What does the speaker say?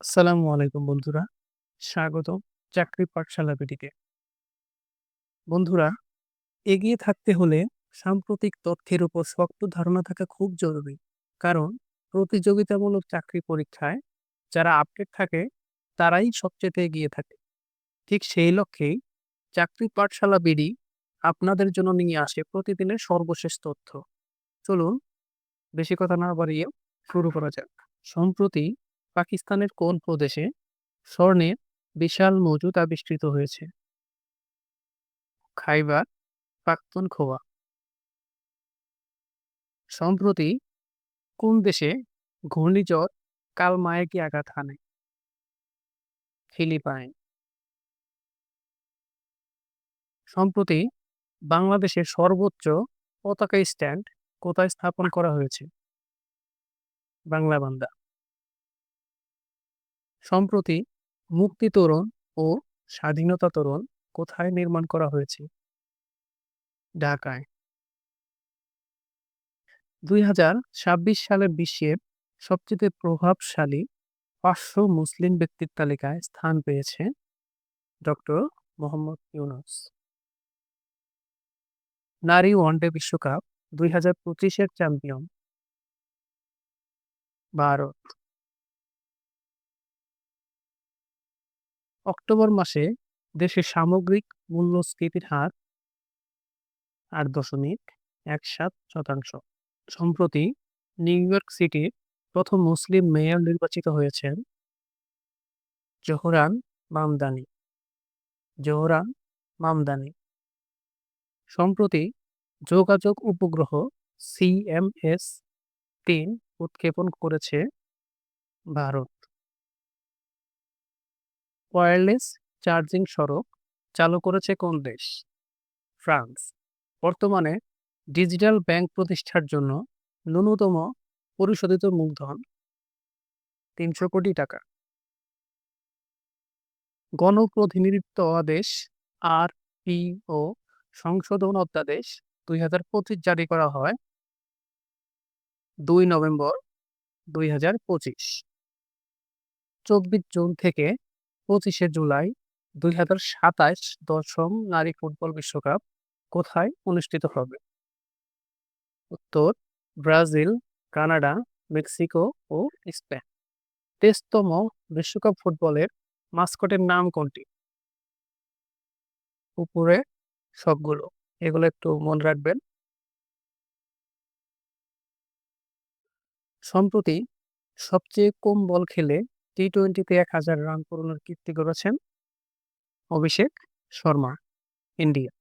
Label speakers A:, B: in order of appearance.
A: আসসালামু আলাইকুম বন্ধুরা। স্বাগতম চাকরি পাঠশালা বিডিতে। বন্ধুরা, এগিয়ে থাকতে হলে সাম্প্রতিক তথ্যের উপর শক্ত ধারণা থাকা খুব জরুরি। কারণ প্রতিযোগিতামূলক চাকরি পরীক্ষায় যারা আপডেট থাকে তারাই সবচেয়ে এগিয়ে থাকে। ঠিক সেই লক্ষ্যেই চাকরি পাঠশালা বিডি আপনাদের জন্য নিয়ে আসে প্রতিদিনের সর্বশেষ তথ্য। চলুন বেশি কথা না বাড়িয়ে শুরু করা যাক। সম্প্রতি পাকিস্তানের কোন প্রদেশে স্বর্ণের বিশাল মজুদ আবিষ্কৃত হয়েছে? খাইবার পাখতুনখোয়া। সম্প্রতি কোন দেশে ঘূর্ণিঝড় কালমায়াকি আঘাত হানে? ফিলিপাইন। সম্প্রতি বাংলাদেশের সর্বোচ্চ পতাকা স্ট্যান্ড কোথায় স্থাপন করা হয়েছে? বাংলা বান্দা। সম্প্রতি মুক্তি তোরণ ও স্বাধীনতা তোরণ কোথায় নির্মাণ করা হয়েছে? ঢাকায়। ২০২৬ সালে বিশ্বের সবচেয়ে প্রভাবশালী ৫০০ মুসলিম ব্যক্তির তালিকায় স্থান পেয়েছে ডক্টর মোহাম্মদ ইউনূস। নারী ওয়ানডে বিশ্বকাপ ২০২৫ এর চ্যাম্পিয়ন ভারত। অক্টোবর মাসে দেশের সামগ্রিক মূল্যস্ফীতির হার ৮.১৭%। সম্প্রতি নিউ ইয়র্ক সিটির প্রথম মুসলিম মেয়র নির্বাচিত হয়েছেন জোহরান মামদানি। জোহরান মামদানি। সম্প্রতি যোগাযোগ উপগ্রহ সিএমএস-৩ উৎক্ষেপণ করেছে ভারত। ওয়্যারলেস চার্জিং সড়ক চালু করেছে কোন দেশ? ফ্রান্স। বর্তমানে ডিজিটাল ব্যাংক প্রতিষ্ঠার জন্য ন্যূনতম পরিশোধিত মূলধন ৩০০ কোটি টাকা। গণপ্রতিনিধিত্ব আদেশ আরপিও সংশোধন অধ্যাদেশ ২০২৫ জারি করা হয় ২ নভেম্বর ২০২৫। ২৪ জুন থেকে ২৫শে জুলাই ২০২৭ দশম নারী ফুটবল বিশ্বকাপ কোথায় অনুষ্ঠিত হবে? উত্তর ব্রাজিল, কানাডা, মেক্সিকো ও স্পেন। ২৩তম বিশ্বকাপ ফুটবলের মাস্কটের নাম কোনটি? উপরে সবগুলো। এগুলো একটু মনে রাখবেন। সম্প্রতি সবচেয়ে কম বল খেলে টি-টোয়েন্টিতে ১,০০০ রান পূরণের কীর্তি গড়েছেন অভিষেক শর্মা, ইন্ডিয়া।